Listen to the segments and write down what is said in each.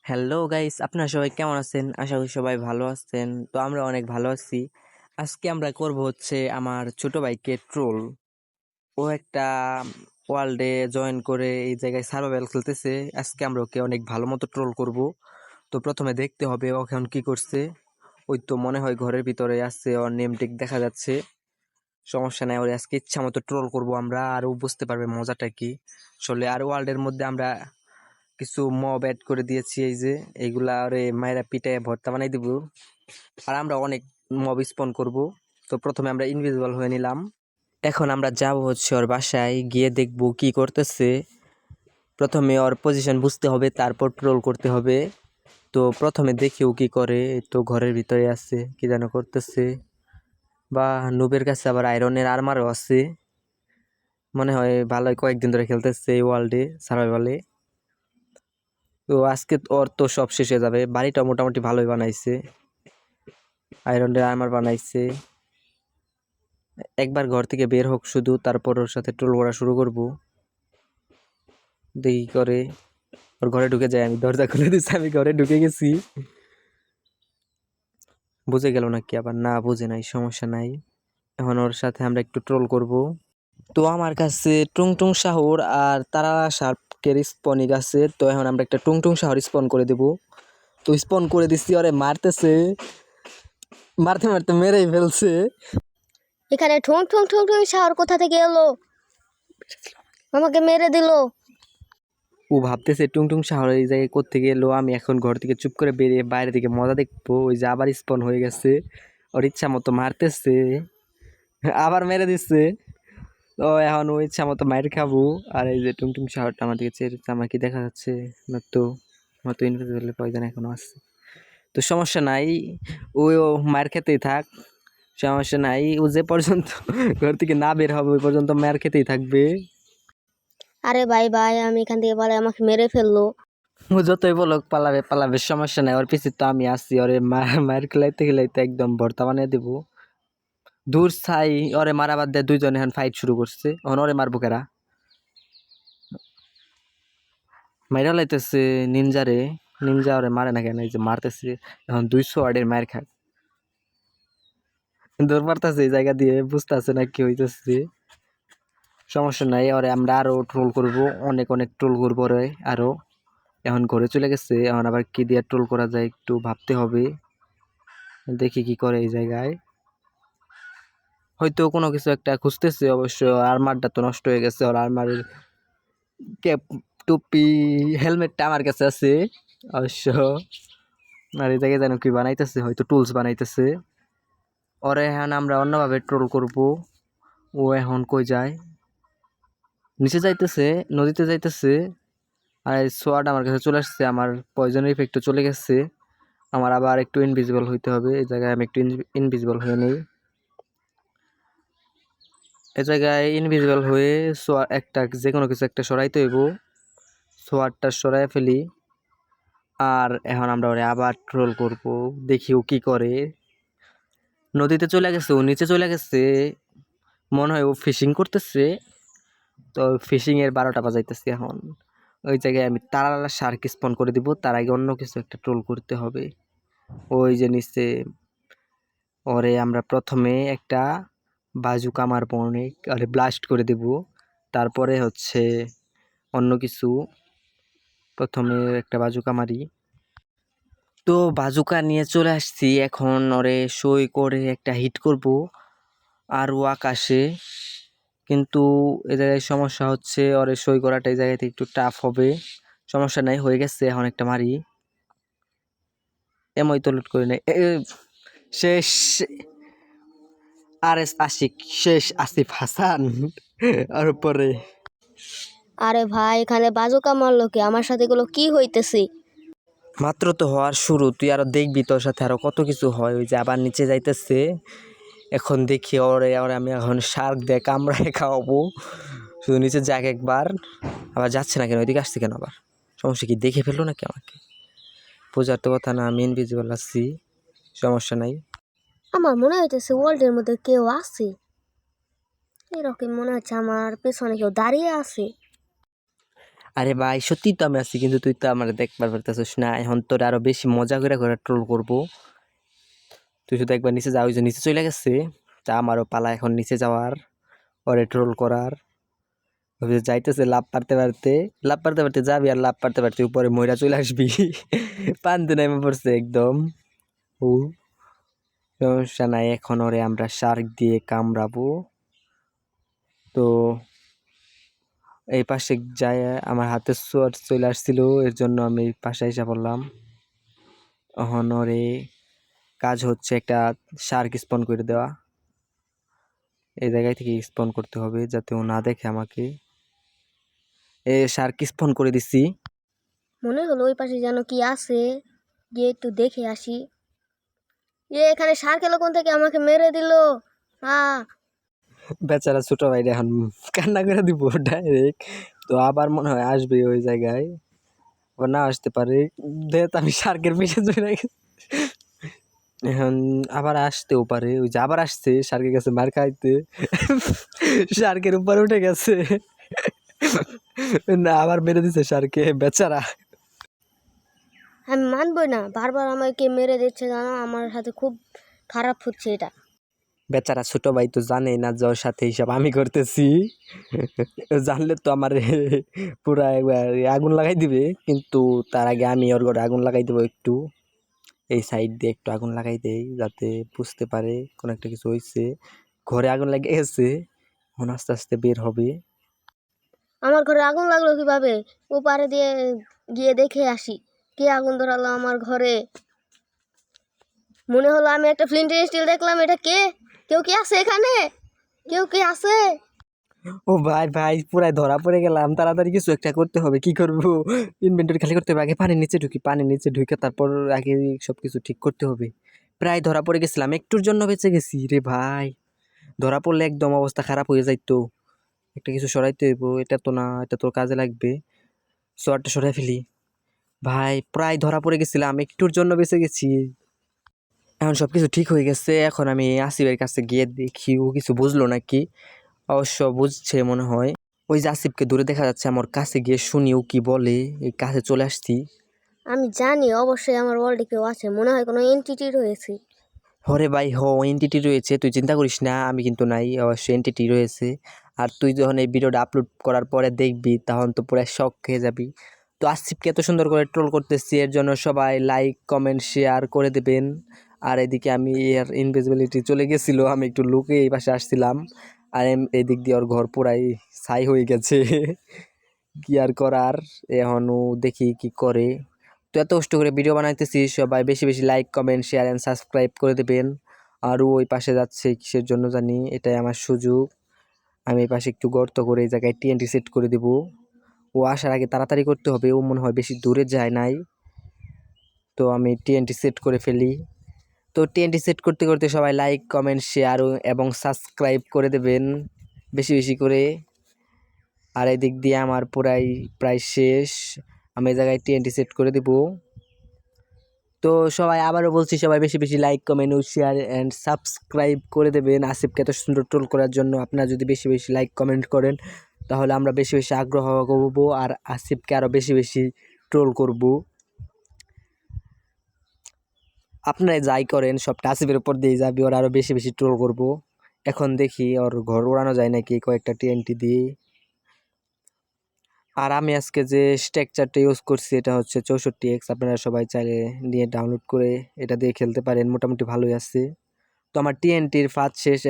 Hello guys, আপনারা সবাই কেমন আছেন? আশা করি সবাই ভালো আছেন। তো আমরা অনেক ভালো আছি। আজকে আমরা করব হচ্ছে আমার ছোট ভাইকে ট্রোল। ও একটা ওয়ার্ল্ডে জয়েন করে এই জায়গায় সার্ভাইভাল খেলতেছে। আজকে আমরা ওকে অনেক ভালো মতো ট্রোল করব। তো প্রথমে দেখতে হবে ও এখন কি করছে। ওই তো মনে হয় ঘরের ভিতরে আছে, ওর নেম টেক দেখা যাচ্ছে। সমস্যা নাই, ওর আজকে ইচ্ছা মতো ট্রোল করবো আমরা, আর ও বুঝতে পারবে মজাটা কি। আসলে আর ওয়ার্ল্ডের মধ্যে আমরা কিছু মব অ্যাড করে দিয়েছি, এই যে এইগুলা আরে মায়েরা পিটায় ভর্তা বানাই দিব। আর আমরা অনেক মব স্পন করব। তো প্রথমে আমরা ইনভিজিবল হয়ে নিলাম। এখন আমরা যাব হচ্ছে ওর বাসায়, গিয়ে দেখব কি করতেছে। প্রথমে ওর পজিশন বুঝতে হবে, তারপর ট্রোল করতে হবে। তো প্রথমে দেখি ও কি করে। এই তো ঘরের ভিতরে আছে, কি যেন করতেছে। বা নুবের কাছে আবার আয়রনের আর্মারও আছে। মনে হয় ভালোই কয়েকদিন ধরে খেলতেছে এই ওয়ার্ল্ডে সার্ভাইভালে। তো আজকে ওর তো সব শেষ হয়ে যাবে। বাড়িটা মোটামুটি ভালোই বানাইছে, আয়রনের আর্মার বানাইছে। একবার ঘর থেকে বের হোক শুধু, তারপর ওর সাথে ট্রোল করা শুরু করব। দেখি করে। ওর ঘরে ঢুকে যায়, আমি দরজা খুলে দিচ্ছি, আমি ঘরে ঢুকে গেছি। বুঝে গেল নাকি আবার? না, বুঝে নাই, সমস্যা নাই। এখন ওর সাথে আমরা একটু ট্রোল করব। তো আমার কাছে টুংটুং শাহর আর তারা শার্পকের স্পনিক আছে। তো এখন আমরা একটা টুংটুং শাহর স্পন করে দেব। তো স্পন করে দিচ্ছি, ওরে মারতেছে, মারতে মারতে মেরেই ফেলছে। এখানে ঠুং ঠুং ঠুং ঠুং শাওয়ার কোথা থেকে এলো? আমাকে মেরে দিল। ও ভাবতেছে টুংটুং শহর এই জায়গায় কোত্থেকে এলো। আমি এখন ঘর থেকে চুপ করে বেরিয়ে বাইরে থেকে মজা দেখবো। ওই যে আবার স্পন হয়ে গেছে, ওর ইচ্ছা মতো মারতেছে, আবার মেরে দিচ্ছে। তো এখন ওই ইচ্ছা মতো মার খাবো। আর এই যে টুংটুং শহরটা আমার দিকে চেয়ে আমার কি দেখা যাচ্ছে না? তো আমার তো ইনভিজিবল পয়জন এখনো আছে। তো সমস্যা নাই, ও মার খেতেই থাক, সমস্যা নাই। ও যে পর্যন্ত ঘর থেকে না বের হবে ওই পর্যন্ত মার খেতেই থাকবে। আরে ভাই ভাই, আমি এখান থেকে পালাই, আমাকে মেরে ফেললো। ও যতই বলক পালাবে পালাবে, সমস্যা নাই। ওর পিছে তো আমি আছি, ওরে মার খেলাইতে খেলাইতে একদম ভর্তা বানিয়ে দেবো। দূর ছাই, ওরে মারা বাদ দিয়ে দুইজনে এখন ফাইট শুরু করছে। এখন ওরে মারবো কেরা? মাইরা লাইতেছে নিনজারে। নিনজা ওরে মারে না কেন? এই যে মারতেছে, এখন 200 ওয়ার্ডের মায়ের খাক। দৌড় মারতেছে এই জায়গা দিয়ে, বুঝতেছে না কি হইতেছে। সমস্যা নাই, ওরে আমরা আরো ট্রোল করব, অনেক অনেক ট্রোল করবো ওরে আরো। এখন ঘরে চলে গেছে, এখন আবার কি দিয়ে ট্রোল করা যায় একটু ভাবতে হবে। দেখি কি করে এই জায়গায়। হয়তো কোনো কিছু একটা খুঁজতেছে। অবশ্য আর্মারটা তো নষ্ট হয়ে গেছে, ওর আর্মারের ক্যাপ, টুপি, হেলমেটটা আমার কাছে আছে অবশ্য। আর এই জায়গায় যেন কি বানাইতেছে, হয়তো টুলস বানাইতেছে। ওরে এখন আমরা অন্যভাবে ট্রোল করব। ও এখন কই যায়? নিচে যাইতেছে, নদীতে যাইতেছে। আর এই সোয়াড আমার কাছে চলে আসছে, আমার পয়জনের ইফেক্টও চলে গেছে। আমার আবার একটু ইনভিজিবল হইতে হবে। এই জায়গায় আমি একটু ইনভিজিবল হয়ে নেই। এ জায়গায় ইনভিজিবল হয়ে একটা যে কোনো কিছু একটা সরাইতে হইব। সোয়ারটা সরাই ফেলি। আর এখন আমরা ওরে আবার ট্রোল করব, দেখি ও কি করে। নদীতে চলে গেছে, ও নিচে চলে গেছে। মনে হয় ও ফিশিং করতেছে। তো ফিশিং এর 12টা বাজাইতেছে এখন। ওই জায়গায় আমি তারা শার্ক স্পন করে দিব, তার আগে অন্য কিছু একটা ট্রোল করতে হবে। ওই যে নিচে, ওরে আমরা প্রথমে একটা বাজুকা মারবো, অনেক আরে ব্লাস্ট করে দেব। তারপরে হচ্ছে অন্য কিছু। প্রথমে একটা বাজুকা মারি। তো বাজুকা নিয়ে চলে আসছি, এখন ওরে সই করে একটা হিট করব আর ও আকাশে। কিন্তু এ জায়গায় সমস্যা হচ্ছে, ওরে সই করাটা এই জায়গাতে একটু টাফ হবে। সমস্যা নাই, হয়ে গেছে। এখন একটা মারি, এমই তো লুট করে নেই। শেষ। আর এস আশিক শেষ, আসিফ হাসান আর পরে। আরে ভাই, এখানে বাজুকা মারলো কি? আমার সাথে এগুলো কি হইতেছে? মাত্র তো হওয়ার শুরু, তুই আরো দেখবি তোর সাথে আরো কত কিছু হয়। ওই যে আবার নিচে যাইতেছে। এখন দেখি ওরে ওরে আমি এখন শার্ক দিয়ে কামড়ায় খাওয়াবো। শুধু নিচে যাক একবার। আবার যাচ্ছে না কেন? ওইদিকে আসছে কেন আবার? সমস্যা কি? দেখে ফেললো নাকি আমাকে? বোঝার তো কথা না, আমি ইনভিজিবল আছি, সমস্যা নাই। আমার মনে হইতেছে ওয়ার্ল্ডের মধ্যে কেউ আছে। এরকম মনে হচ্ছে আমার পেছনে কেউ দাঁড়িয়ে আছে। আরে ভাই সত্যি তো আমি আছি, কিন্তু তুই তো আমার দেখবার পারতেছিস না। এখন তোর আরো বেশি মজা করে করে ট্রোল করবো। তুই শুধু একবার নিচে যা, ওই যে নিচে চলে গেছে, তা আমারও পালা এখন নিচে যাওয়ার, ওরে ট্রোল করার। ওই যে যাইতেছে লাভ পারতে পারতে যাবি, আর লাভ পারতে পারতে উপরে ময়রা চলে আসবি। পান্তে নেমে পড়ছে একদম। ও সমস্যা নাই, এখন ওরে আমরা শার্ক দিয়ে কামড়াবো। তো এই পাশে যায়, আমার হাতে সোয়াট চলে আসছিল, এর জন্য আমি এই পাশে এসে পড়লাম। এখন ওরে কাজ হচ্ছে একটা শার্ক স্পন করে দেওয়া। এই জায়গায় থেকে স্পন করতে হবে যাতে ও না দেখে আমাকে। শার্ক স্পন করে দিছি। মনে হলো ওই পাশে যেন কি আছে, গিয়ে একটু দেখে আসি। এখানে সার খেলো কোন থেকে, আমাকে মেরে দিল। বেচারা ছোট ভাইরা এখন কান্না করে দিব ডাইরেক্ট। তো আবার মনে হয় আসবে ওই জায়গায়, আবার না আসতে পারে। দেখ আমি শার্কের পিছে চলে গেছি। এখন আবার আসতেও পারে, ওই যে আবার আসছে শার্কের কাছে মার খাইতে। শার্কের উপর উঠে গেছে, না আবার মেরে দিছে শার্কে, বেচারা। আমি মানবই না, বারবার আমাকে মেরে দিচ্ছে, জানো আমার সাথে খুব খারাপ হচ্ছে এটা। বেচারা ছোট ভাই তো জানে না যে ওর সাথে হিসাব আমি করতেছি। জানলে তো আমার পুরা একবার আগুন লাগাই দিবে, কিন্তু তার আগে আমি ওর ঘরে আগুন লাগাই দেবো একটু। এই সাইড দিয়ে একটু আগুন লাগাই দেই যাতে বুঝতে পারে কোনো একটা কিছু হয়েছে। ঘরে আগুন লাগিয়ে গেছে, এখন আস্তে আস্তে বের হবে। আমার ঘরে আগুন লাগলো কিভাবে? ও পারে দিয়ে গিয়ে দেখে আসি কে আগুন ধরালো আমার ঘরে। মনে হলো আমি একটা ফ্লিন্ট স্টিল দেখলাম, এটা কে? কেউ কি আছে এখানে? কেউ কি আছে? ও ভাই ভাই পুরাই ধরা পড়ে গেলাম, তাড়াতাড়ি কিছু একটা করতে হবে। কি করবো? ইনভেন্টরি খালি করতে হবে, আগে পানির নিচে ঢুকি, পানির নিচে ঢুকে তারপর আগে সবকিছু ঠিক করতে হবে। প্রায় ধরা পড়ে গেছিলাম, একটুর জন্য বেঁচে গেছি রে ভাই। ধরা পড়লে একদম অবস্থা খারাপ হয়ে যাইতো। একটা কিছু সরাইতে হইব, এটা তো না, এটা তোর কাজে লাগবে। সোয়ারটা সরাই ফেলি। ভাই প্রায় ধরা পড়ে গেছিলাম, একটুর জন্য বেঁচে গেছি। এখন সবকিছু ঠিক হয়ে গেছে, এখন আমি আসিফের কাছে গিয়ে দেখি ও কিছু বুঝলো নাকি। অবশ্য বুঝছে মনে হয়। ওই যে আসিফকে দূরে দেখা যাচ্ছে, আমার কাছে গিয়ে শুনি ও কি বলে। এই কাছে চলে আসছি। আমি জানি অবশ্যই আমার ওয়ার্ল্ডে কেউ আছে, মনে হয় কোনো এন্টিটি রয়েছে। হরে ভাই এনটিটি রয়েছে, তুই চিন্তা করিস না, আমি কিন্তু নাই, অবশ্যই এনটিটি রয়েছে। আর তুই যখন এই ভিডিওটা আপলোড করার পরে দেখবি তখন তো পুরো শক খেয়ে যাবি। তো আসিফকে এত সুন্দর করে ট্রোল করতেছি, এর জন্য সবাই লাইক কমেন্ট শেয়ার করে দেবেন। আর এদিকে আমি এর ইনভিজিবিলিটি চলে গেছিলো, আমি একটু লুকে এই পাশে আসছিলাম। আর এদিক দিয়ে ওর ঘর পুরাই ছাই হয়ে গেছে। কি আর করার, এখনও দেখি কি করে। তো এত কষ্ট করে ভিডিও বানাইতেছি, সবাই বেশি বেশি like comment share and subscribe করে দেবেন। আর ওই পাশে যাচ্ছে কিসের জন্য জানি, এটাই আমার সুযোগ। আমি এই পাশে একটু গর্ত করে এই জায়গায় টিএনটি সেট করে দেব। ও আসার আগে তাড়াতাড়ি করতে হবে, ও মনে হয় বেশি দূরে যায় নাই। তো আমি টিএনটি সেট করে ফেলি। তো টিএনটি সেট করতে করতে সবাই লাইক কমেন্ট শেয়ার এবং সাবস্ক্রাইব করে দেবেন বেশি বেশি করে। আর এই দিক দিয়ে আমার প্রায় শেষ, আমি এই জায়গায় টিএনটি সেট করে দেব। তো সবাই আবারও বলছি, সবাই বেশি বেশি লাইক কমেন্ট ও শেয়ার অ্যান্ড সাবস্ক্রাইব করে দেবেন আসিফকে এত সুন্দর ট্রোল করার জন্য। আপনারা যদি বেশি বেশি লাইক কমেন্ট করেন তাহলে আমরা বেশি বেশি আগ্রহ করবো আর আসিফকে আরও বেশি বেশি ট্রোল করব। আপনারা যাই করেন সবটা আসিফের উপর দিয়ে যাবি, ওর আরও বেশি বেশি ট্রোল করব। এখন দেখি ওর ঘর ওড়ানো যায় নাকি কয়েকটা টিএনটি দিয়ে। আর আমি আজকে যে স্ট্রাকচারটা ইউজ করছি এটা হচ্ছে 64x, আপনারা সবাই চাইলে নিয়ে ডাউনলোড করে এটা দিয়ে খেলতে পারেন, মোটামুটি ভালোই আছে। তো আমার টিএনটির ফাঁদ শেষ,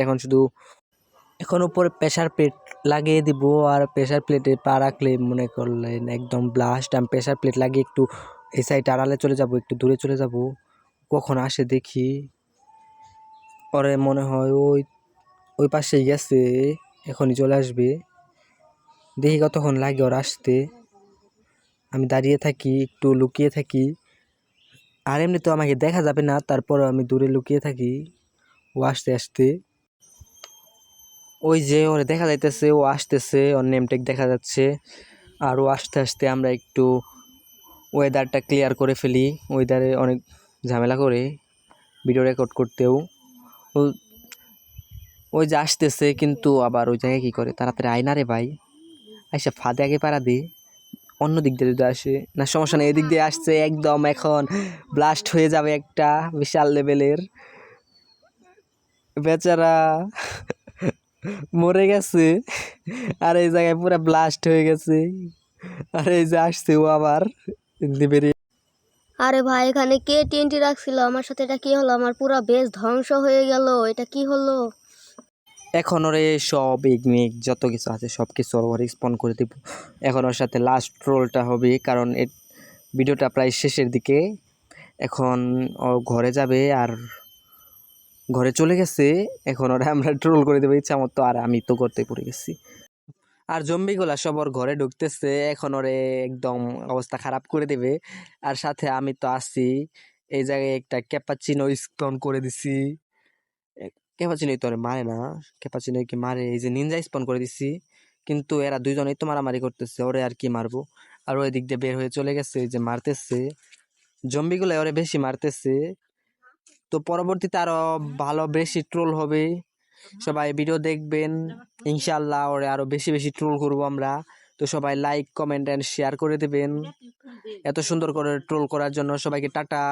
এখন উপরে প্রেশার প্লেট লাগিয়ে দিব। আর প্রেশার প্লেটে পা রাখলে মনে করলেন একদম ব্লাস্ট। আমি প্রেশার প্লেট লাগিয়ে একটু এই সাইড আড়ালে চলে যাব, একটু দূরে চলে যাব, কখন আসে দেখি। ওরে মনে হয় ওই ওই পাশেই গেছে, এখনই চলে আসবে। দেখি কতক্ষণ লাগে ওর আসতে। আমি দাঁড়িয়ে থাকি, একটু লুকিয়ে থাকি। আর এমনি তো আমাকে দেখা যাবে না, তারপর আমি দূরে লুকিয়ে থাকি। ও আসতে আসতে, ওই যে ওরে দেখা যাইতেছে, ও আসতেছে, ওর নেমটেক দেখা যাচ্ছে। আর ও আসতে আসতে আমরা একটু ওয়েদারটা ক্লিয়ার করে ফেলি। ওয়েদারে অনেক ঝামেলা করে ভিডিও রেকর্ড করতেও। ও ওই যে আসতেছে, কিন্তু আবার ওই জায়গায় কী করে, তাড়াতাড়ি আয় না রে ভাই, আইসা ফাঁদে আগে পাড়া দে। অন্য দিক দিয়ে যদি আসে না সমস্যা নেই, এদিক দিয়ে আসছে একদম এখন ব্লাস্ট হয়ে যাবে একটা বিশাল লেভেলের। বেচারা মরে গেছে আর এই জায়গায় পুরো ব্লাস্ট হয়ে গেছে। আর এই যে আসছে ও আবার বেরিয়ে। আরে ভাই এখানে কে টিএনটি রাখছিল আমার সাথে? এটা কি হলো? আমার পুরো বেস ধ্বংস হয়ে গেল। এটা কি হলো? এখন ওরে সব ইগনিক যত কিছু আছে সব কিছু ওর রিসপন্ড করে দিব। এখন ওর সাথে লাস্ট ট্রোলটা হবে, কারণ ভিডিওটা প্রায় শেষের দিকে। এখন ও ঘরে যাবে আর ঘরে চলে গেছে। এখন ওরা আমরা ট্রোল করে দেবো ইচ্ছা মতো, আর আমি তো করতে পড়ে গেছি। আর জম্বিগুলা সব ওর ঘরে ঢুকতেছে, এখন ওরে একদম অবস্থা খারাপ করে দেবে। আর সাথে আমি তো আছি এই জায়গায়, একটা ক্যাপাচিনো স্পন করে দিছি। ক্যাপাচিনো তো ওরে মারে না, ক্যাপাচিনো কি মারে? এই যে নিনজা স্পন করে দিছি, কিন্তু এরা দুইজনেই তো মারামারি করতেছে, ওরে আর কি মারবো। আর ওই দিক দিয়ে বের হয়ে চলে গেছে, এই যে মারতেছে জম্বিগুলো ওরে বেশি মারতেছে। তো পরবর্তীতে আরো ভালো বেশি ট্রোল হবে, সবাই ভিডিও দেখবেন ইনশাআল্লাহ। ওরে আরো বেশি বেশি ট্রোল করব আমরা। তো সবাই লাইক কমেন্ট এন্ড শেয়ার করে দেবেন। এত সুন্দর করে ট্রোল করার জন্য সবাইকে টাটা।